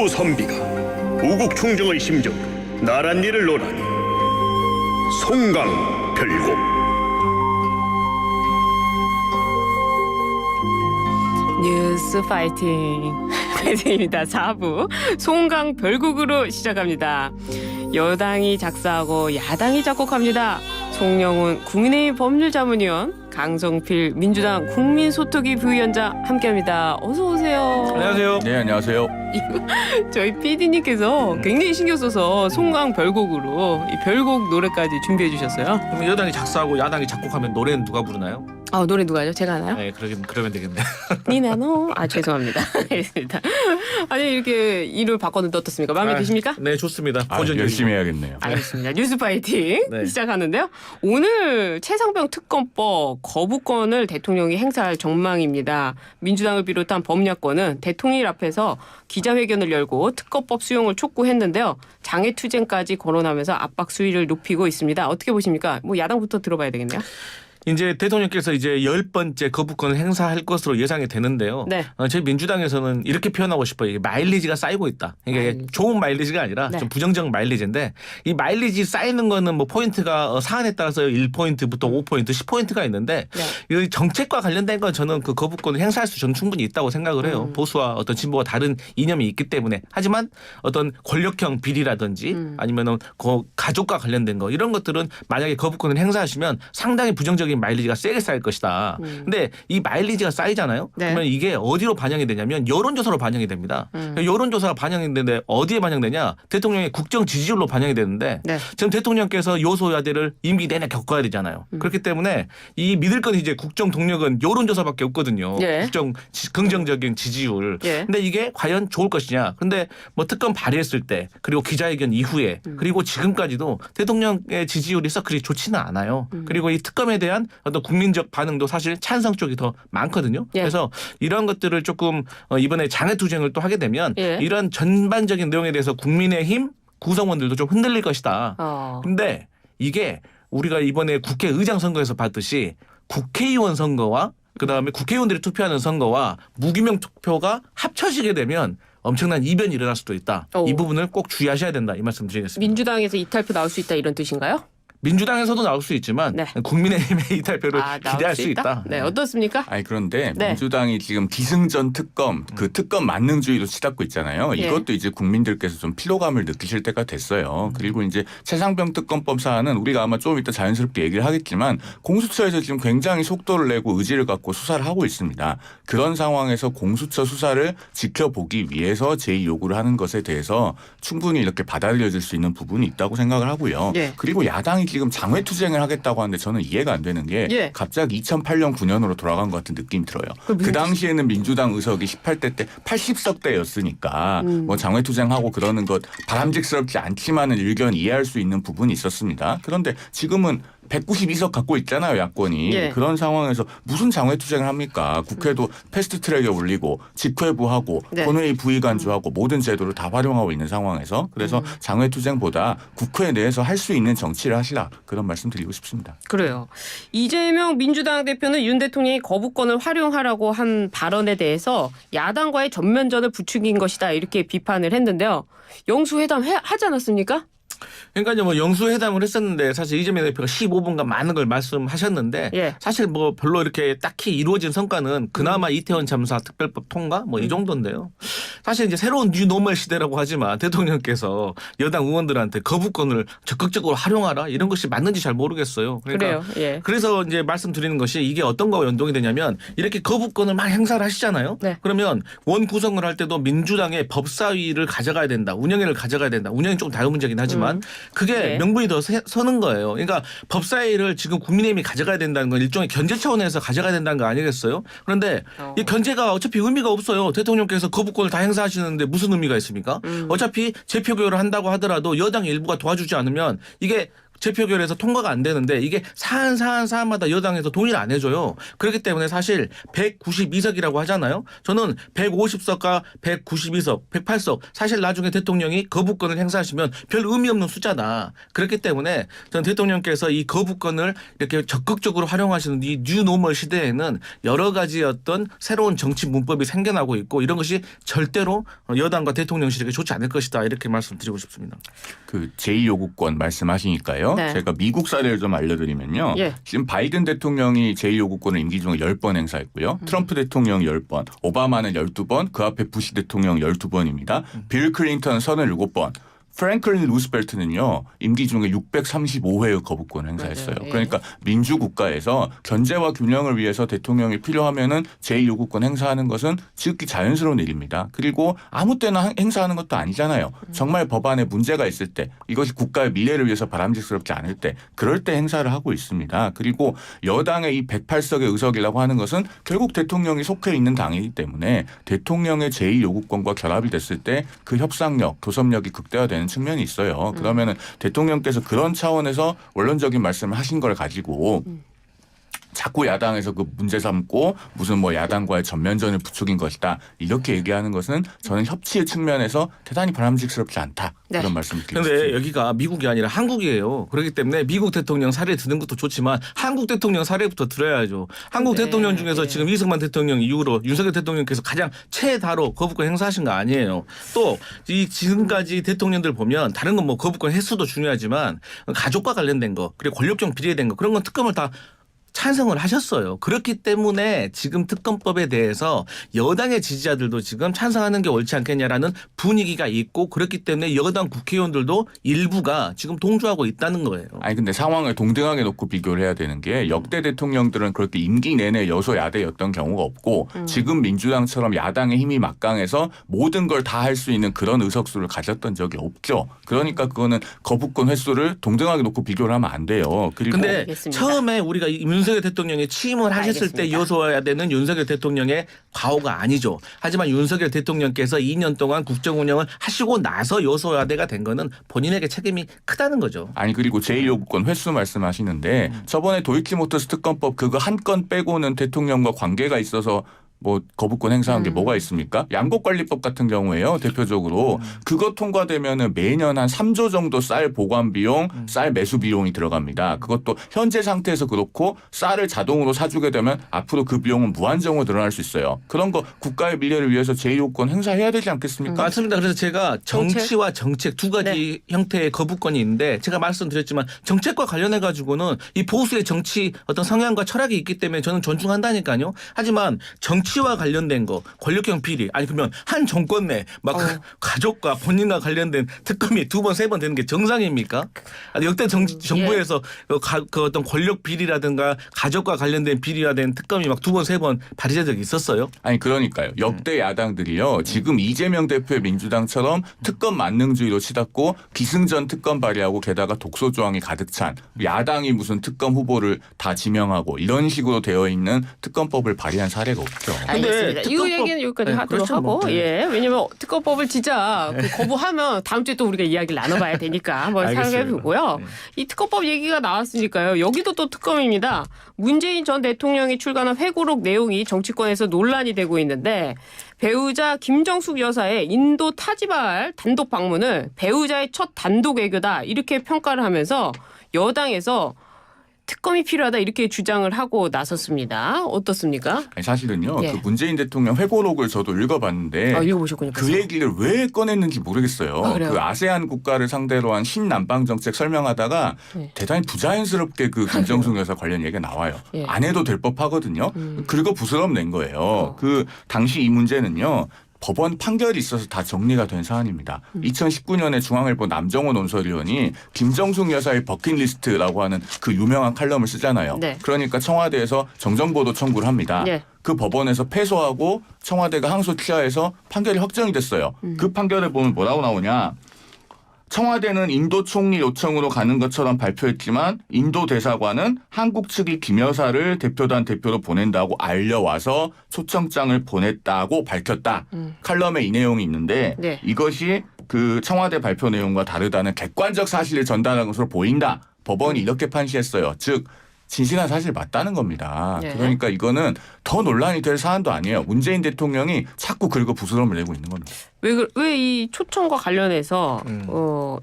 두 선비가 우국 충정의 심정 나란 일을 논하니 송강별곡. 뉴스 파이팅 배드입니다. 4부 송강별곡으로 시작합니다. 여당이 작사하고 야당이 작곡합니다. 송영훈 국민의힘 법률자문위원, 강성필 민주당 국민소통위 부위원장 함께합니다. 어서 오세요. 안녕하세요. 네, 안녕하세요. 저희 PD님께서 굉장히 신경 써서 송강별곡으로 이 별곡 노래까지 준비해 주셨어요. 그럼 여당이 작사하고 야당이 작곡하면 노래는 누가 부르나요? 아, 노래 누가 하죠? 제가 하나요? 네, 그러면 되겠네. 니나노. 아, 죄송합니다. 알겠습니다. 아니, 이렇게 일을 바꿨는데 어떻습니까? 마음에 드십니까? 네, 좋습니다. 열심히 해야겠네요. 알겠습니다. 뉴스 파이팅 네. 시작하는데요. 오늘 최상병 특검법 거부권을 대통령이 행사할 전망입니다. 민주당을 비롯한 범야권은 대통령 앞에서 기자회견을 열고 특검법 수용을 촉구했는데요. 장애투쟁까지 거론하면서 압박 수위를 높이고 있습니다. 어떻게 보십니까? 뭐 야당부터 들어봐야 되겠네요. 이제 대통령께서 이제 10번째 거부권을 행사할 것으로 예상이 되는데요. 네. 저희 민주당에서는 이렇게 표현하고 싶어요. 이게 마일리지가 쌓이고 있다. 이게 마일리지. 좋은 마일리지가 아니라 네. 좀 부정적 마일리지인데, 이 마일리지 쌓이는 거는 뭐 포인트가 사안에 따라서 1포인트부터 5포인트, 10포인트가 있는데, 네. 이 정책과 관련된 건 저는 그 거부권을 행사할 수 저는 충분히 있다고 생각을 해요. 보수와 어떤 진보가 다른 이념이 있기 때문에. 하지만 어떤 권력형 비리라든지 아니면은 그 가족과 관련된 거, 이런 것들은 만약에 거부권을 행사하시면 상당히 부정적인 마일리지가 세게 쌓일 것이다. 근데 이 마일리지가 쌓이잖아요. 네. 그러면 이게 어디로 반영이 되냐면 여론조사로 반영이 됩니다. 여론조사가 반영이 되는데 어디에 반영되냐? 대통령의 국정 지지율로 반영이 되는데, 네. 지금 대통령께서 여소야대를 임기 내내 겪어야 되잖아요. 그렇기 때문에 이 믿을 건 이제 국정 동력은 여론조사밖에 없거든요. 예. 국정 긍정적인 지지율. 예. 근데 이게 과연 좋을 것이냐? 근데 뭐 특검 발의했을 때, 그리고 기자회견 이후에, 그리고 지금까지도 대통령의 지지율이 썩 그리 좋지는 않아요. 그리고 이 특검에 대한 어떤 국민적 반응도 사실 찬성 쪽이 더 많거든요. 예. 그래서 이런 것들을 조금 이번에 장애투쟁을 또 하게 되면 예. 이런 전반적인 내용에 대해서 국민의힘 구성원들도 좀 흔들릴 것이다. 근데 이게 우리가 이번에 국회의장 선거에서 봤듯이 국회의원 선거와 그다음에 국회의원들이 투표하는 선거와 무기명 투표가 합쳐지게 되면 엄청난 이변이 일어날 수도 있다. 이 부분을 꼭 주의하셔야 된다. 이 말씀 드리겠습니다. 민주당에서 이탈표 나올 수 있다 이런 뜻인가요? 민주당에서도 나올 수 있지만 네. 국민의힘의 이탈표를 나올 기대할 수 수 있다. 네, 어떻습니까? 아니 그런데 네. 민주당이 지금 기승전 특검, 그 특검 만능주의로 치닫고 있잖아요. 예. 이것도 이제 국민들께서 좀 피로감을 느끼실 때가 됐어요. 그리고 이제 최상병 특검법 사안은 우리가 아마 좀 이따 자연스럽게 얘기를 하겠지만 공수처에서 지금 굉장히 속도를 내고 의지를 갖고 수사를 하고 있습니다. 그런 상황에서 공수처 수사를 지켜보기 위해서 제의 요구를 하는 것에 대해서 충분히 이렇게 받아들여질 수 있는 부분이 있다고 생각을 하고요. 예. 그리고 야당이 지금 장외투쟁을 하겠다고 하는데 저는 이해가 안 되는 게 예. 갑자기 2008년 9년으로 돌아간 것 같은 느낌이 들어요. 그 당시에는 민주당 의석이 18대 때 80석대였으니까 뭐 장외투쟁하고 그러는 것 바람직스럽지 않지만은 의견 이해할 수 있는 부분이 있었습니다. 그런데 지금은 192석 갖고 있잖아요, 야권이. 예. 그런 상황에서 무슨 장외투쟁을 합니까? 국회도 패스트트랙에 올리고 직회부하고 네. 본회의 부의간주하고 모든 제도를 다 활용하고 있는 상황에서 그래서 장외투쟁보다 국회 내에서 할 수 있는 정치를 하시라, 그런 말씀 드리고 싶습니다. 그래요. 이재명 민주당 대표는 윤 대통령이 거부권을 활용하라고 한 발언에 대해서 야당과의 전면전을 부추긴 것이다 이렇게 비판을 했는데요. 영수회담 하지 않았습니까? 그러니까 뭐 영수회담을 했었는데 사실 이재명 대표가 15분간 많은 걸 말씀하셨는데 예. 사실 뭐 별로 이렇게 딱히 이루어진 성과는 그나마 이태원 참사 특별법 통과 뭐 이 정도인데요. 사실 이제 새로운 뉴노멀 시대라고 하지만 대통령께서 여당 의원들한테 거부권을 적극적으로 활용하라 이런 것이 맞는지 잘 모르겠어요. 그러니까 그래요. 예. 그래서 이제 말씀드리는 것이 이게 어떤 거와 연동이 되냐면 이렇게 거부권을 막 행사를 하시잖아요. 네. 그러면 원 구성을 할 때도 민주당의 법사위를 가져가야 된다. 운영위를 가져가야 된다. 운영이 좀 다른 문제긴 하지만 그게 네. 명분이 더 서는 거예요. 그러니까 법사위를 지금 국민의힘이 가져가야 된다는 건 일종의 견제 차원에서 가져가야 된다는 거 아니겠어요? 그런데 이 견제가 어차피 의미가 없어요. 대통령께서 거부권을 다 행사하시는데 무슨 의미가 있습니까? 어차피 재표결을 한다고 하더라도 여당 일부가 도와주지 않으면 이게 재표결에서 통과가 안 되는데 이게 사안마다 여당에서 동의를 안 해줘요. 그렇기 때문에 사실 192석이라고 하잖아요. 저는 150석과 192석, 108석 사실 나중에 대통령이 거부권을 행사하시면 별 의미 없는 숫자다. 그렇기 때문에 전 대통령께서 이 거부권을 이렇게 적극적으로 활용하시는 이 뉴노멀 시대에는 여러 가지 어떤 새로운 정치 문법이 생겨나고 있고 이런 것이 절대로 여당과 대통령실에게 좋지 않을 것이다. 이렇게 말씀드리고 싶습니다. 그 제2요구권 말씀하시니까요. 네. 제가 미국 사례를 좀 알려드리면요. 예. 지금 바이든 대통령이 제2요구권을 임기 중에 10번 행사했고요. 트럼프 대통령이 10번, 오바마는 12번, 그 앞에 부시 대통령 12번입니다. 빌 클린턴 37번. 프랭클린 루스벨트는요. 임기 중에 635회의 거부권을 행사했어요. 맞아요. 예. 그러니까 민주국가에서 견제와 균형을 위해서 대통령이 필요하면은 제2요구권 행사하는 것은 지극히 자연스러운 일입니다. 그리고 아무 때나 행사하는 것도 아니잖아요. 정말 법안에 문제가 있을 때 이것이 국가의 미래를 위해서 바람직스럽지 않을 때 그럴 때 행사를 하고 있습니다. 그리고 여당의 이 108석의 의석이라고 하는 것은 결국 대통령이 속해 있는 당이기 때문에 대통령의 제2요구권과 결합이 됐을 때 그 협상력, 교섭력이 극대화되는 측면이 있어요. 그러면은 대통령께서 그런 차원에서 원론적인 말씀을 하신 걸 가지고 자꾸 야당에서 그 문제 삼고 무슨 뭐 야당과의 전면전을 부추긴 것이다. 이렇게 얘기하는 것은 저는 협치의 측면에서 대단히 바람직스럽지 않다. 네. 그런 말씀을 드리고 그런데 싶습니다. 여기가 미국이 아니라 한국이에요. 그렇기 때문에 미국 대통령 사례 듣는 것도 좋지만 한국 대통령 사례부터 들어야죠. 한국 네. 대통령 중에서 네. 지금 이승만 대통령 이후로 윤석열 대통령께서 가장 최다로 거부권 행사하신 거 아니에요. 또 이 지금까지 대통령들 보면 다른 건 뭐 거부권 횟수도 중요하지만 가족과 관련된 거 그리고 권력형 비례된 거 그런 건 특검을 다 찬성을 하셨어요. 그렇기 때문에 지금 특검법에 대해서 여당의 지지자들도 지금 찬성하는 게 옳지 않겠냐라는 분위기가 있고 그렇기 때문에 여당 국회의원들도 일부가 지금 동조하고 있다는 거예요. 아니 근데 상황을 동등하게 놓고 비교를 해야 되는 게 역대 대통령들은 그렇게 임기 내내 여소야대였던 경우가 없고 지금 민주당처럼 야당의 힘이 막강해서 모든 걸 다 할 수 있는 그런 의석수를 가졌던 적이 없죠. 그러니까 그거는 거부권 횟수를 동등하게 놓고 비교를 하면 안 돼요. 그리고 근데 알겠습니다. 처음에 우리가 윤석열 대통령이 취임을 하셨을 때 알겠습니다. 요소해야 되는 윤석열 대통령의 과오가 아니죠. 하지만 윤석열 대통령께서 2년 동안 국정 운영을 하시고 나서 요소야대가 된 거는 본인에게 책임이 크다는 거죠. 아니 그리고 제2요구권 횟수 말씀하시는데 저번에 도이치모터스 특검법 그거 한 건 빼고는 대통령과 관계가 있어서 뭐 거부권 행사한 게 뭐가 있습니까? 양곡관리법 같은 경우에요. 대표적으로 그거 통과되면은 매년 한 3조 정도 쌀 보관 비용, 쌀 매수 비용이 들어갑니다. 그것도 현재 상태에서 그렇고 쌀을 자동으로 사주게 되면 앞으로 그 비용은 무한정으로 늘어날 수 있어요. 그런 거 국가의 미래를 위해서 제2요구권 행사해야 되지 않겠습니까? 맞습니다. 그래서 제가 정치와 정책 두 가지 형태의 거부권이 있는데 제가 말씀드렸지만 정책과 관련해 가지고는 이 보수의 정치 어떤 성향과 철학이 있기 때문에 저는 존중한다니까요. 하지만 정치와 관련된 거 권력형 비리 아니 그러면 한 정권 내 막 가족과 본인과 관련된 특검이 2번, 3번 되는 게 정상입니까? 아니 역대 정부에서 그 어떤 권력 비리라든가 가족과 관련된 비리와 된 특검이 막 2번, 3번 발의된 적이 있었어요? 아니 그러니까요. 역대 야당들이요. 지금 이재명 대표의 민주당처럼 특검 만능주의로 치닫고 기승전 특검 발의하고 게다가 독소 조항이 가득 찬 야당이 무슨 특검 후보를 다 지명하고 이런 식으로 되어 있는 특검법을 발의한 사례가 없죠. 알겠습니다. 이 특검법- 얘기는 여기까지 네, 하도록 그렇죠, 하고 뭐. 네. 예 왜냐면 특검법을 진짜 그 거부하면 다음 주에 또 우리가 이야기를 나눠봐야 되니까 한번 알겠습니다. 생각해보고요. 네. 이 특검법 얘기가 나왔으니까요. 여기도 또 특검입니다. 문재인 전 대통령이 출간한 회고록 내용이 정치권에서 논란이 되고 있는데 배우자 김정숙 여사의 인도 타지발 단독 방문을 배우자의 첫 단독 외교다 이렇게 평가를 하면서 여당에서 특검이 필요하다 이렇게 주장을 하고 나섰습니다. 어떻습니까? 아니, 사실은요. 예. 그 문재인 대통령 회고록을 저도 읽어봤는데 읽어보셨군요. 그 얘기를 왜 꺼냈는지 모르겠어요. 그래요? 그 아세안 국가를 상대로 한 신남방 정책 설명하다가 네. 대단히 부자연스럽게 그 김정숙 여사 관련 얘기가 나와요. 예. 안 해도 될 법하거든요. 그리고 부스럼 낸 거예요. 그 당시 이 문제는요. 법원 판결이 있어서 다 정리가 된 사안입니다. 2019년에 중앙일보 남정호 논설위원이 김정숙 여사의 버킷리스트라고 하는 그 유명한 칼럼을 쓰잖아요. 네. 그러니까 청와대에서 정정보도 청구를 합니다. 네. 그 법원에서 패소하고 청와대가 항소 취하해서 판결이 확정이 됐어요. 그 판결에 보면 뭐라고 나오냐. 청와대는 인도 총리 요청으로 가는 것처럼 발표했지만 인도 대사관은 한국 측이 김 여사를 대표단 대표로 보낸다고 알려와서 초청장을 보냈다고 밝혔다. 칼럼에 이 내용이 있는데 네. 이것이 그 청와대 발표 내용과 다르다는 객관적 사실을 전달한 것으로 보인다. 법원이 이렇게 판시했어요. 즉 진실한 사실 맞다는 겁니다. 네. 그러니까 이거는 더 논란이 될 사안도 아니에요. 문재인 대통령이 자꾸 긁어 부스럼을 내고 있는 겁니다. 왜 이 초청과 관련해서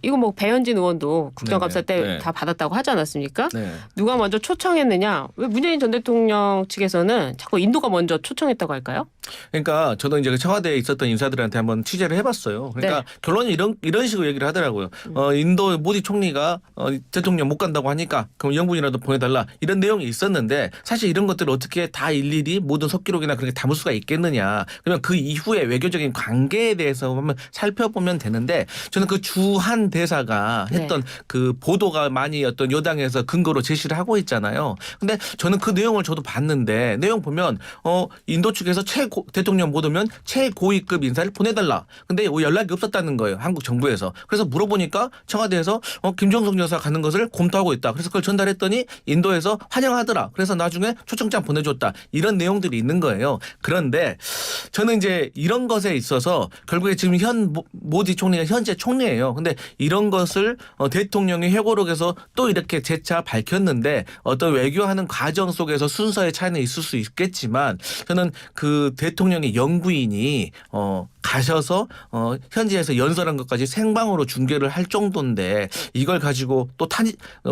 이거 뭐 배현진 의원도 국정감사 때 다 받았다고 하지 않았습니까? 네. 누가 먼저 초청했느냐? 왜 문재인 전 대통령 측에서는 자꾸 인도가 먼저 초청했다고 할까요? 그러니까 저도 이제 청와대에 있었던 인사들한테 한번 취재를 해봤어요. 그러니까 네. 결론이 이런 식으로 얘기를 하더라고요. 인도 모디 총리가 대통령 못 간다고 하니까 그럼 영분이라도 보내달라 이런 내용이 있었는데 사실 이런 것들을 어떻게 다 일일이 모든 속기록이나 그렇게 담을 수가 있겠느냐. 그러면 그 이후에 외교적인 관계에 대해서 한번 살펴보면 되는데 저는 그 주한 대사가 했던 그 보도가 많이 어떤 여당에서 근거로 제시를 하고 있잖아요. 근데 저는 그 내용을 저도 봤는데 내용 보면 인도 측에서 대통령 못 오면 최고위급 인사를 보내달라. 근데 연락이 없었다는 거예요. 한국 정부에서. 그래서 물어보니까 청와대에서 김정숙 여사 가는 것을 검토하고 있다. 그래서 그걸 전달했더니 인도에서 환영하더라. 그래서 나중에 초청장 보내줬다. 이런 내용들이 있는 거예요. 그런데 저는 이제 이런 것에 있어서 결국에 지금 모디 총리가 현재 총리예요. 근데 이런 것을 대통령이 회고록에서 또 이렇게 재차 밝혔는데 어떤 외교하는 과정 속에서 순서의 차이는 있을 수 있겠지만 저는 그 대통령의 영부인이 가셔서 현지에서 연설한 것까지 생방으로 중계를 할 정도인데 이걸 가지고 또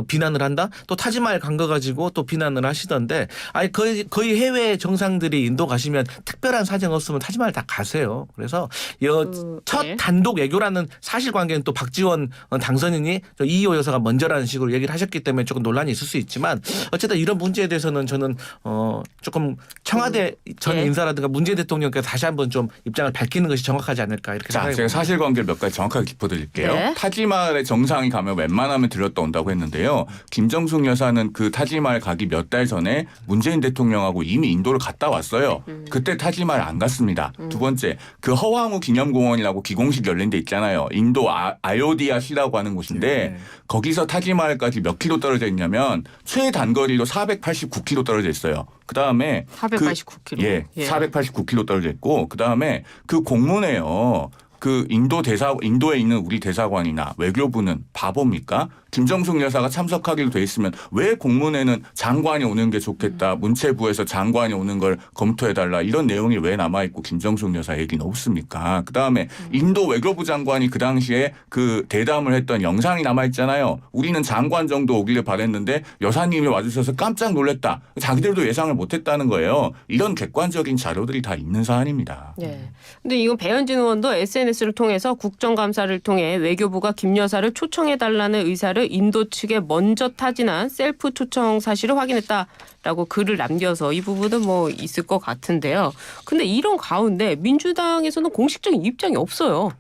비난을 한다? 또 타지마을 간 거 가지고 또 비난을 하시던데 아니 거의 해외 정상들이 인도 가시면 특별한 사정 없으면 타지마을 다 가세요. 그래서 첫 단독 외교라는 사실관계는 또 박지원 당선인이 이희호 여사가 먼저라는 식으로 얘기를 하셨기 때문에 조금 논란이 있을 수 있지만 어쨌든 이런 문제에 대해서는 저는 조금 청와대 전 인사라든가 문재인 대통령께서 다시 한번 좀 입장을 밝히는 것이 정확하지 않을까 이렇게 생각합니다. 제가 사실관계를 몇 가지 정확하게 짚어드릴게요. 네. 타지마을에 정상이 가면 웬만하면 들렸다 온다고 했는데요. 김정숙 여사는 그 타지마을 가기 몇 달 전에 문재인 대통령하고 이미 인도를 갔다 왔어요. 그때 타지마을 안 갔습니다. 두 번째, 그 허황우 기념공원이라고 기공식 열린 데 있잖아요. 인도 아요디아시라고 하는 곳인데 거기서 타지마을까지 몇 킬로 떨어져 있냐면 최단거리로 489킬로 떨어져 있어요. 그다음에 489킬로. 489킬로 떨어져 있고 그다음에 그 공문에요. 그 인도에 있는 우리 대사관이나 외교부는 바보입니까? 김정숙 여사가 참석하기로 돼 있으면 왜 공문에는 장관이 오는 게 좋겠다. 문체부에서 장관이 오는 걸 검토해달라. 이런 내용이 왜 남아있고 김정숙 여사 얘기는 없습니까? 그다음에 인도 외교부 장관이 그 당시에 그 대담을 했던 영상이 남아있잖아요. 우리는 장관 정도 오기를 바랬는데 여사님이 와주셔서 깜짝 놀랐다. 자기들도 예상을 못했다는 거예요. 이런 객관적인 자료들이 다 있는 사안입니다. 네. 근데 이건 배현진 의원도 SNS를 통해서 국정감사를 통해 외교부가 김 여사를 초청해달라는 의사를 인도 측에 먼저 타진한 셀프 초청 사실을 확인했다라고 글을 남겨서 이 부분은 뭐 있을 것 같은데요. 근데 이런 가운데 민주당에서는 공식적인 입장이 없어요.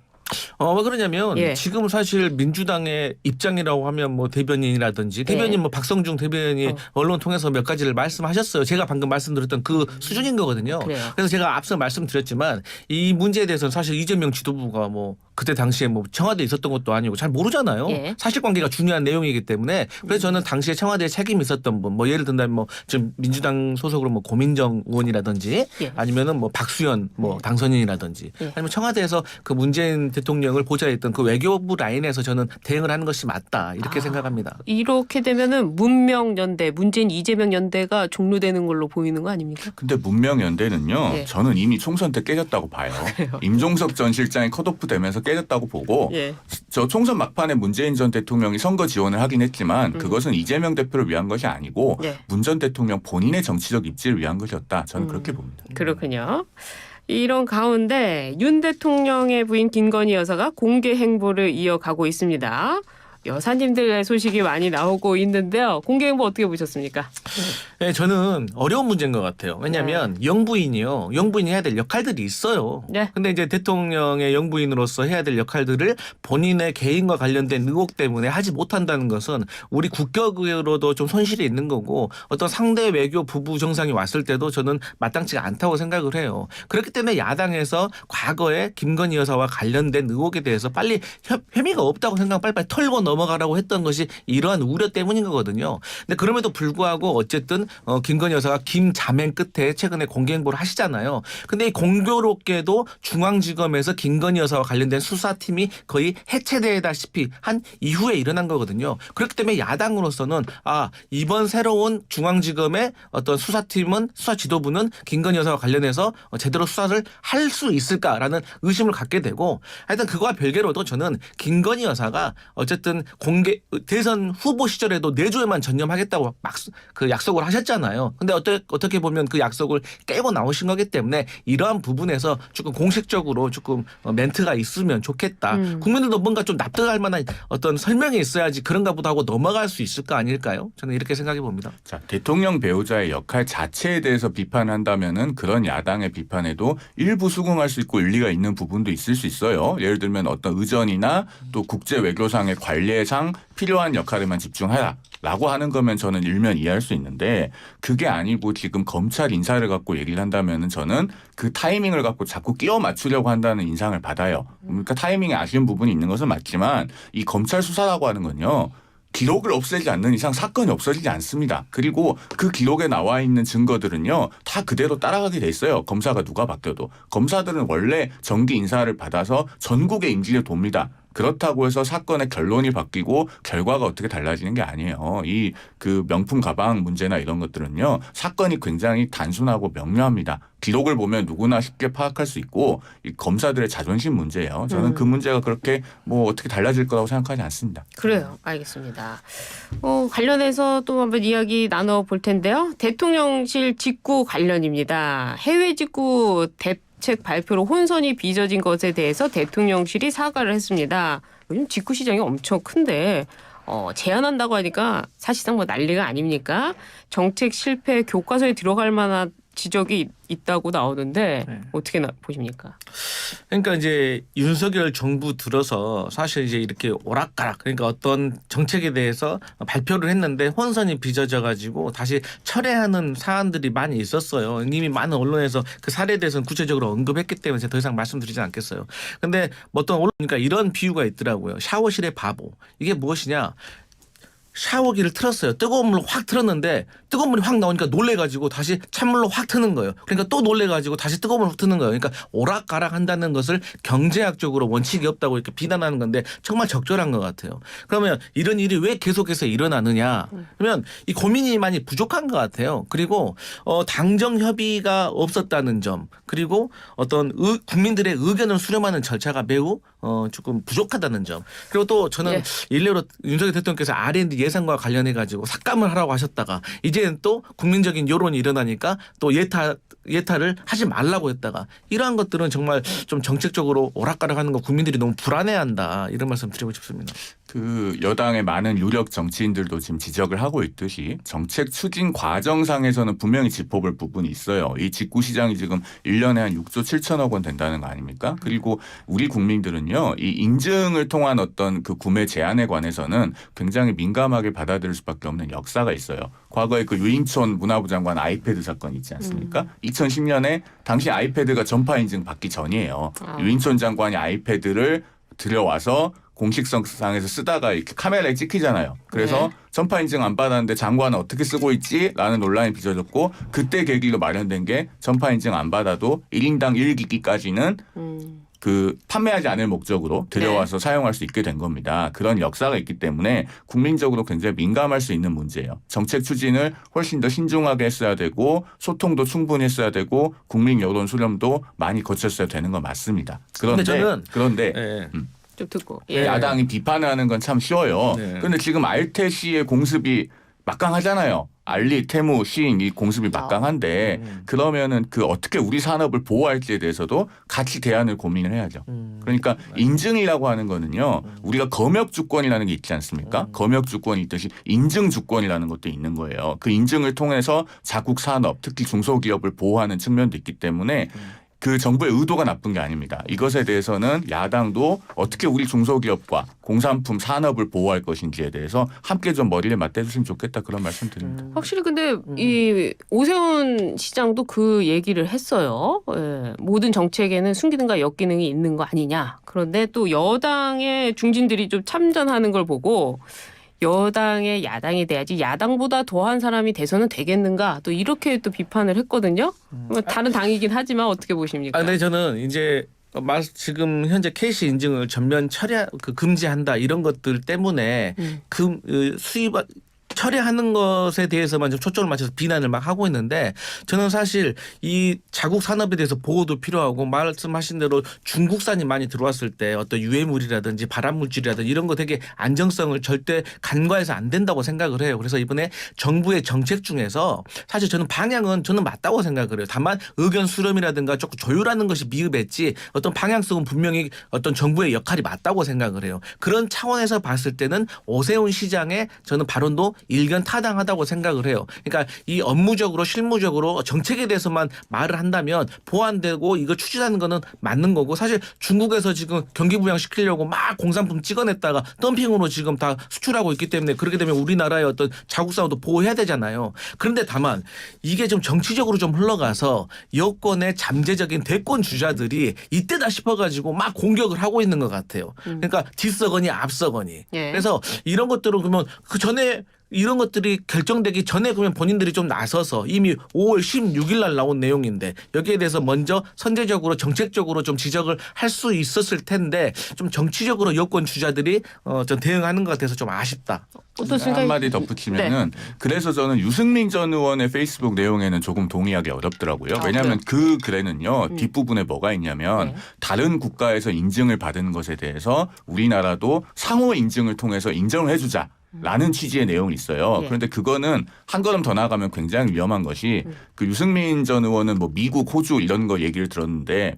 왜 그러냐면 지금 사실 민주당의 입장이라고 하면 뭐 대변인이라든지 대변인 뭐 박성중 대변인이 언론 통해서 몇 가지를 말씀하셨어요. 제가 방금 말씀드렸던 그 수준인 거거든요. 그래서 제가 앞서 말씀드렸지만 이 문제에 대해서는 사실 이재명 지도부가 뭐 그때 당시에 뭐 청와대에 있었던 것도 아니고 잘 모르잖아요. 사실관계가 중요한 내용이기 때문에 그래서 저는 당시에 청와대에 책임이 있었던 분 뭐 예를 든다면 뭐 지금 민주당 소속으로 뭐 고민정 의원이라든지 아니면은 뭐 박수현 뭐 당선인이라든지 아니면 청와대에서 그 문재인 대통령을 보좌했던 그 외교부 라인에서 저는 대응을 하는 것이 맞다 이렇게 생각합니다. 이렇게 되면은 문명연대, 문재인 이재명 연대가 종료되는 걸로 보이는 거 아닙니까? 근데 문명연대는요. 저는 이미 총선 때 깨졌다고 봐요. 임종석 전 실장이 컷오프 되면서 깨졌다고 보고 저 총선 막판에 문재인 전 대통령이 선거 지원을 하긴 했지만 그것은 이재명 대표를 위한 것이 아니고 문 전 대통령 본인의 정치적 입지를 위한 것이었다. 저는 그렇게 봅니다. 그렇군요. 이런 가운데 윤 대통령의 부인 김건희 여사가 공개 행보를 이어가고 있습니다. 여사님들의 소식이 많이 나오고 있는데요. 공개 행보 어떻게 보셨습니까? 네, 저는 어려운 문제인 것 같아요. 왜냐하면 영부인이 해야 될 역할들이 있어요. 근데 이제 대통령의 영부인으로서 해야 될 역할들을 본인의 개인과 관련된 의혹 때문에 하지 못한다는 것은 우리 국격으로도 좀 손실이 있는 거고 어떤 상대 외교 부부 정상이 왔을 때도 저는 마땅치가 않다고 생각을 해요. 그렇기 때문에 야당에서 과거에 김건희 여사와 관련된 의혹에 대해서 빨리 혐의가 없다고 생각하면 빨리빨리 털고 넘어가라고 했던 것이 이러한 우려 때문인 거거든요. 근데 그럼에도 불구하고 어쨌든 김건희 여사가 김자맹 끝에 최근에 공개 행보를 하시잖아요. 근데 이 공교롭게도 중앙지검에서 김건희 여사와 관련된 수사팀이 거의 해체되다시피 한 이후에 일어난 거거든요. 그렇기 때문에 야당으로서는 이번 새로운 중앙지검의 어떤 수사팀은 수사 지도부는 김건희 여사와 관련해서 제대로 수사를 할 수 있을까라는 의심을 갖게 되고 하여튼 그거와 별개로도 저는 김건희 여사가 어쨌든 대선 후보 시절에도 내조에만 전념하겠다고 그 약속을 하셨잖아요. 근데 어떻게 보면 그 약속을 깨고 나오신 거기 때문에 이러한 부분에서 조금 공식적으로 조금 멘트가 있으면 좋겠다. 국민들도 뭔가 좀 납득할 만한 어떤 설명이 있어야지 그런가 보다 하고 넘어갈 수 있을 거 아닐까요? 저는 이렇게 생각해 봅니다. 자, 대통령 배우자의 역할 자체에 대해서 비판한다면은 그런 야당의 비판에도 일부 수긍할 수 있고 일리가 있는 부분도 있을 수 있어요. 예를 들면 어떤 의전이나 또 국제 외교상의 관례상 필요한 역할에만 집중하라. 라고 하는 거면 저는 일면 이해할 수 있는데 그게 아니고 지금 검찰 인사를 갖고 얘기를 한다면은 저는 그 타이밍을 갖고 자꾸 끼워 맞추려고 한다는 인상을 받아요. 그러니까 타이밍에 아쉬운 부분이 있는 것은 맞지만 이 검찰 수사라고 하는 건요. 기록을 없애지 않는 이상 사건이 없어지지 않습니다. 그리고 그 기록에 나와 있는 증거들은요. 다 그대로 따라가게 돼 있어요. 검사가 누가 바뀌어도. 검사들은 원래 정기 인사를 받아서 전국의 인지를 돕니다. 그렇다고 해서 사건의 결론이 바뀌고 결과가 어떻게 달라지는 게 아니에요. 이 그 명품 가방 문제나 이런 것들은요. 사건이 굉장히 단순하고 명료합니다. 기록을 보면 누구나 쉽게 파악할 수 있고 이 검사들의 자존심 문제예요. 저는 그 문제가 그렇게 뭐 어떻게 달라질 거라고 생각하지 않습니다. 그래요. 알겠습니다. 관련해서 또 한번 이야기 나눠볼 텐데요. 대통령실 직구 관련입니다. 해외 직구 대책 발표로 혼선이 빚어진 것에 대해서 대통령실이 사과를 했습니다. 요즘 직구 시장이 엄청 큰데 제한한다고 하니까 사실상 뭐 난리가 아닙니까? 정책 실패 교과서에 들어갈 만한 지적이 있다고 나오는데 어떻게 보십니까? 그러니까 이제 윤석열 정부 들어서 사실 이제 이렇게 오락가락 그러니까 어떤 정책에 대해서 발표를 했는데 혼선이 빚어져 가지고 다시 철회하는 사안들이 많이 있었어요. 이미 많은 언론에서 그 사례에 대해서는 구체적으로 언급했기 때문에 제가 더 이상 말씀드리지 않겠어요. 근데 어떤 언론이니까 이런 비유가 있더라고요. 샤워실의 바보. 이게 무엇이냐? 샤워기를 틀었어요. 뜨거운 물로 확 틀었는데 뜨거운 물이 확 나오니까 놀래가지고 다시 찬물로 확 트는 거예요. 그러니까 또 놀래가지고 다시 뜨거운 물로 트는 거예요. 그러니까 오락가락 한다는 것을 경제학적으로 원칙이 없다고 이렇게 비난하는 건데 정말 적절한 것 같아요. 그러면 이런 일이 왜 계속해서 일어나느냐? 그러면 이 고민이 많이 부족한 것 같아요. 그리고 당정 협의가 없었다는 점, 그리고 어떤 국민들의 의견을 수렴하는 절차가 매우 조금 부족하다는 점. 그리고 또 저는 일례로 윤석열 대통령께서 R&D 예산과 관련해 가지고 삭감을 하라고 하셨다가 이제는 또 국민적인 여론이 일어나니까 또 예타를 하지 말라고 했다가 이러한 것들은 정말 좀 정책적으로 오락가락하는 거 국민들이 너무 불안해한다 이런 말씀 드리고 싶습니다. 그 여당의 많은 유력 정치인들도 지금 지적을 하고 있듯이 정책 추진 과정상에서는 분명히 짚어볼 부분이 있어요. 이 직구 시장이 지금 1년에 한 6조 7천억 원 된다는 거 아닙니까? 그리고 우리 국민들은요. 이 인증을 통한 어떤 그 구매 제한에 관해서는 굉장히 민감하게 받아들일 수밖에 없는 역사가 있어요. 과거에 그 유인촌 문화부 장관 아이패드 사건 있지 않습니까? 2010년에 당시 아이패드가 전파 인증 받기 전이에요. 유인촌 장관이 아이패드를 들여와서 공식성상에서 쓰다가 이렇게 카메라에 찍히잖아요. 그래서 전파 인증 안 받았는데 장관은 어떻게 쓰고 있지라는 논란이 빚어졌고 그때 계기로 마련된 게 전파 인증 안 받아도 1인당 1기기까지는 그 판매하지 않을 목적으로 들여와서 사용할 수 있게 된 겁니다. 그런 역사가 있기 때문에 국민적으로 굉장히 민감할 수 있는 문제예요. 정책 추진을 훨씬 더 신중하게 했어야 되고 소통도 충분히 했어야 되고 국민 여론 수렴도 많이 거쳤어야 되는 건 맞습니다. 그런데 좀 듣고 야당이 비판하는 건 참 쉬워요. 그런데 지금 알테시의 공습이 막강하잖아요. 알리, 테무, 시인 이 공습이 막강한데 그러면은 그 어떻게 우리 산업을 보호할지에 대해서도 같이 대안을 고민을 해야죠. 그러니까 인증이라고 하는 거는요. 우리가 검역 주권이라는 게 있지 않습니까? 검역 주권이 있듯이 인증 주권이라는 것도 있는 거예요. 그 인증을 통해서 자국 산업, 특히 중소기업을 보호하는 측면도 있기 때문에 그 정부의 의도가 나쁜 게 아닙니다. 이것에 대해서는 야당도 어떻게 우리 중소기업과 공산품 산업을 보호할 것인지에 대해서 함께 좀 머리를 맞대주시면 좋겠다 그런 말씀드립니다. 확실히 근데 이 오세훈 시장도 그 얘기를 했어요. 예, 모든 정책에는 순기능과 역기능이 있는 거 아니냐. 그런데 또 여당의 중진들이 좀 참전하는 걸 보고 여당의 야당이 돼야지 야당보다 더한 사람이 돼서는 되겠는가 또 이렇게 또 비판을 했거든요. 다른 당이긴 하지만 어떻게 보십니까? 근데 저는 이제 지금 현재 KC 인증을 전면 금지한다 이런 것들 때문에 수입 철회하는 것에 대해서만 좀 초점을 맞춰서 비난을 막 하고 있는데 저는 사실 이 자국 산업에 대해서 보호도 필요하고 말씀하신 대로 중국산이 많이 들어왔을 때 어떤 유해물이라든지 발암물질이라든지 이런 거 되게 안정성을 절대 간과해서 안 된다고 생각을 해요. 그래서 이번에 정부의 정책 중에서 사실 저는 방향은 저는 맞다고 생각을 해요. 다만 의견 수렴이라든가 조금 조율하는 것이 미흡했지 어떤 방향성은 분명히 어떤 정부의 역할이 맞다고 생각을 해요. 그런 차원에서 봤을 때는 오세훈 시장의 저는 발언도 일견 타당하다고 생각을 해요. 그러니까 이 업무적으로 실무적으로 정책에 대해서만 말을 한다면 보완되고 이거 추진하는 거는 맞는 거고 사실 중국에서 지금 경기 부양시키려고 막 공산품 찍어냈다가 덤핑으로 지금 다 수출하고 있기 때문에 그렇게 되면 우리나라의 어떤 자국 산업도 보호해야 되잖아요. 그런데 다만 이게 좀 정치적으로 좀 흘러가서 여권의 잠재적인 대권 주자들이 이때다 싶어가지고 막 공격을 하고 있는 것 같아요. 그러니까 뒷서거니 앞서거니. 예. 그래서 이런 것들은 그러면 그 전에 이런 것들이 결정되기 전에 그러면 본인들이 좀 나서서 이미 5월 16일 날 나온 내용인데 여기에 대해서 먼저 선제적으로 정책적으로 좀 지적을 할 수 있었을 텐데 좀 정치적으로 여권 주자들이 좀 대응하는 것 같아서 좀 아쉽다. 어떻습니까? 한마디 덧붙이면은 그래서 저는 유승민 전 의원의 페이스북 내용에는 조금 동의하기 어렵더라고요. 왜냐하면 그 글에는요 뒷부분에 뭐가 있냐면 다른 국가에서 인증을 받은 것에 대해서 우리나라도 상호 인증을 통해서 인정을 해주자. 라는 취지의 내용이 있어요. 예. 그런데 그거는 한 걸음 더 나아가면 굉장히 위험한 것이 그 유승민 전 의원은 뭐 미국, 호주 이런 거 얘기를 들었는데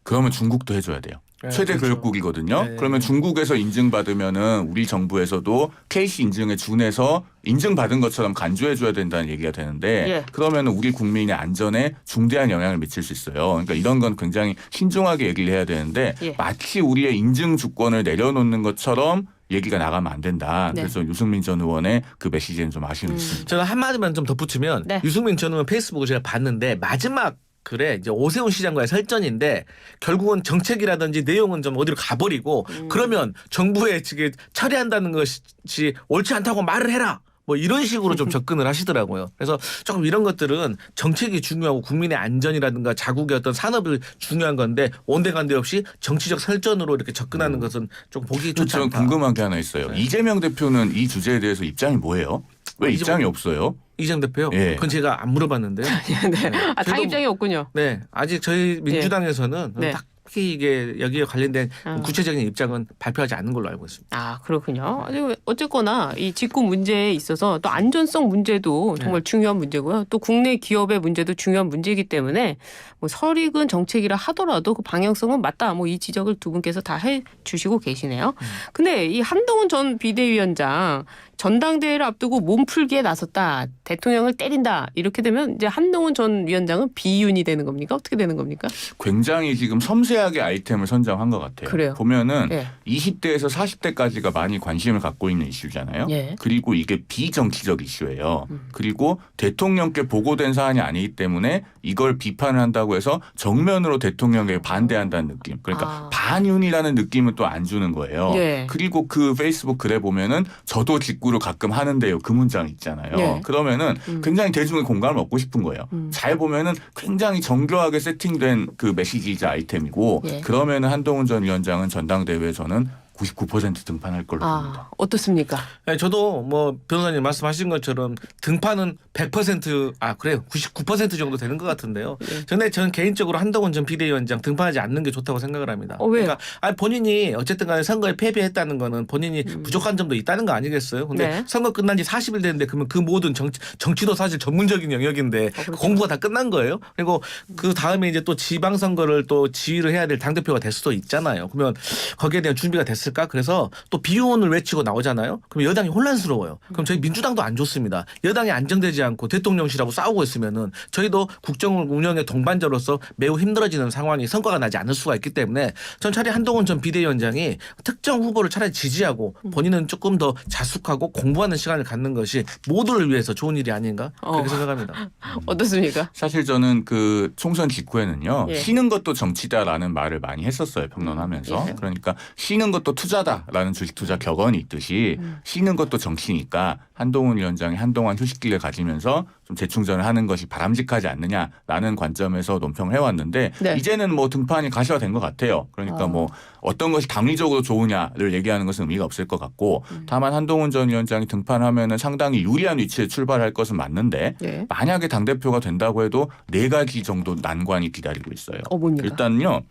그러면 중국도 해줘야 돼요. 최대 그렇죠. 교역국이거든요. 네. 그러면 중국에서 인증받으면은 우리 정부에서도 KC 인증에 준해서 인증받은 것처럼 간주해줘야 된다는 얘기가 되는데 예. 그러면 우리 국민의 안전에 중대한 영향을 미칠 수 있어요. 그러니까 이런 건 굉장히 신중하게 얘기를 해야 되는데 예. 마치 우리의 인증 주권을 내려놓는 것처럼 얘기가 나가면 안 된다. 네. 그래서 유승민 전 의원의 그 메시지는 좀 아쉬움이 있습니다. 저는 한마디만 좀 덧붙이면 네. 유승민 전 의원 페이스북을 제가 봤는데 마지막 글에 이제 오세훈 시장과의 설전인데 결국은 정책이라든지 내용은 좀 어디로 가버리고 그러면 정부에 지금 처리한다는 것이 옳지 않다고 말을 해라. 뭐 이런 식으로 좀 접근을 하시더라고요. 그래서 조금 이런 것들은 정책이 중요하고 국민의 안전이라든가 자국의 어떤 산업이 중요한 건데 온데간데 없이 정치적 설전으로 이렇게 접근하는 것은 조금 보기 좋지 저는 않다. 궁금한 게 하나 있어요. 네. 이재명 대표는 이 주제에 대해서 입장이 뭐예요? 왜 입장이 없어요? 이재명 대표요? 예. 그건 제가 안 물어봤는데요. 네. 아, 당 저도 입장이 없군요. 네, 아직 저희 민주당에서는 네. 딱히 이게 여기에 관련된 구체적인 입장은 발표하지 않는 걸로 알고 있습니다. 아, 그렇군요. 어쨌거나 이 직구 문제에 있어서 또 안전성 문제도 정말 중요한 문제고요. 또 국내 기업의 문제도 중요한 문제이기 때문에 뭐 설익은 정책이라 하더라도 그 방향성은 맞다. 뭐 이 지적을 두 분께서 다 해주시고 계시네요. 근데 이 한동훈 전 비대위원장 전당대회를 앞두고 몸풀기에 나섰다. 대통령을 때린다. 이렇게 되면 이제 한동훈 전 위원장은 비윤이 되는 겁니까? 어떻게 되는 겁니까? 굉장히 지금 섬세하게 아이템을 선정한 것 같아요. 그래요. 보면은 네. 20대에서 40대까지가 많이 관심을 갖고 있는 이슈잖아요. 예. 그리고 이게 비정치적 이슈예요. 그리고 대통령께 보고된 사안이 아니기 때문에 이걸 비판을 한다고 해서 정면으로 대통령에게 반대한다는 느낌. 그러니까 반윤이라는 느낌은 또 안 주는 거예요. 예. 그리고 그 페이스북 글에 보면은 저도 직구를 가끔 하는데요. 그 문장 있잖아요. 예. 그러면은 굉장히 대중의 공감을 얻고 싶은 거예요. 잘 보면은 굉장히 정교하게 세팅된 그 메시지이자 아이템이고 예. 그러면은 한동훈 전 위원장은 전당대회에 저는 99% 등판할 걸로 봅니다. 아, 어떻습니까? 네, 저도 뭐 변호사님 말씀하신 것처럼 등판은 100% 그래요 99% 정도 되는 것 같은데요. 저는 개인적으로 한동훈 전 비대위원장 등판하지 않는 게 좋다고 생각을 합니다. 왜요? 그러니까 본인이 어쨌든 간에 선거에 패배했다는 거는 본인이 부족한 점도 있다는 거 아니겠어요? 근데 네. 선거 끝난 지 40일 됐는데 그러면 그 모든 정치도 사실 전문적인 영역인데 그렇죠. 공부가 다 끝난 거예요. 그리고 그 다음에 이제 또 지방선거를 또 지휘를 해야 될 당대표가 될 수도 있잖아요. 그러면 거기에 대한 준비가 됐을 있을까? 그래서 또 비유언을 외치고 나오잖아요. 그럼 여당이 혼란스러워요. 그럼 저희 민주당도 안 좋습니다. 여당이 안정되지 않고 대통령실하고 싸우고 있으면은 저희도 국정 운영의 동반자로서 매우 힘들어지는 상황이 성과가 나지 않을 수가 있기 때문에 전 차라리 한동훈 전 비대위원장이 특정 후보를 차라리 지지하고 본인은 조금 더 자숙하고 공부하는 시간을 갖는 것이 모두를 위해서 좋은 일이 아닌가 그렇게 생각합니다. 어떻습니까? 사실 저는 그 총선 직후에는요. 예. 쉬는 것도 정치다라는 말을 많이 했었어요. 평론하면서. 예. 그러니까 쉬는 것도 투자다라는 주식 투자 격언이 있듯이 쉬는 것도 정치니까 한동훈 위원장이 한동안 휴식기를 가지면서 좀 재충전을 하는 것이 바람직하지 않느냐라는 관점에서 논평을 해왔는데 네. 이제는 뭐 등판이 가시화된 것 같아요. 그러니까 뭐 어떤 것이 당위적으로 좋으냐를 얘기하는 것은 의미가 없을 것 같고 다만 한동훈 전 위원장이 등판하면은 상당히 유리한 위치에 출발할 것은 맞는데 네. 만약에 당대표가 된다고 해도 4가지 정도 난관이 기다리고 있어요. 뭡니까? 일단요.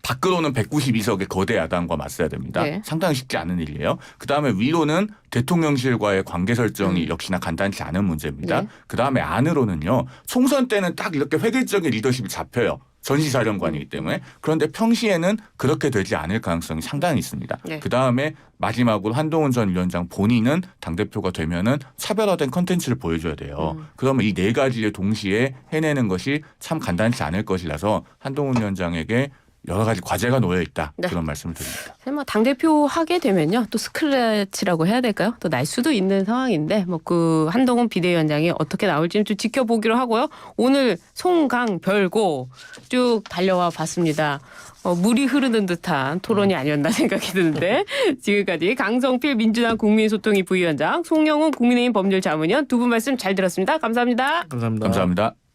밖으로는 192석의 거대 야당과 맞서야 됩니다. 네. 상당히 쉽지 않은 일이에요. 그다음에 위로는 대통령실과의 관계 설정이 역시나 간단치 않은 문제입니다. 네. 그다음에 안으로는요. 총선 때는 딱 이렇게 획일적인 리더십이 잡혀요. 전시사령관이기 때문에. 그런데 평시에는 그렇게 되지 않을 가능성이 상당히 있습니다. 네. 그다음에 마지막으로 한동훈 전 위원장 본인은 당대표가 되면은 차별화된 컨텐츠를 보여줘야 돼요. 그러면 이 4가지를 동시에 해내는 것이 참 간단치 않을 것이라서 한동훈 위원장에게 여러 가지 과제가 놓여 있다. 네. 그런 말씀을 드립니다. 뭐 당대표 하게 되면요. 또 스크래치라고 해야 될까요? 또 날 수도 있는 상황인데 뭐 그 한동훈 비대위원장이 어떻게 나올지는 좀 지켜보기로 하고요. 오늘 송강 별고 쭉 달려와 봤습니다. 물이 흐르는 듯한 토론이 아니었나 생각이 드는데 지금까지 강성필 민주당 국민소통위 부위원장, 송영훈 국민의힘 법률자문위원 두 분 말씀 잘 들었습니다. 감사합니다. 감사합니다. 감사합니다.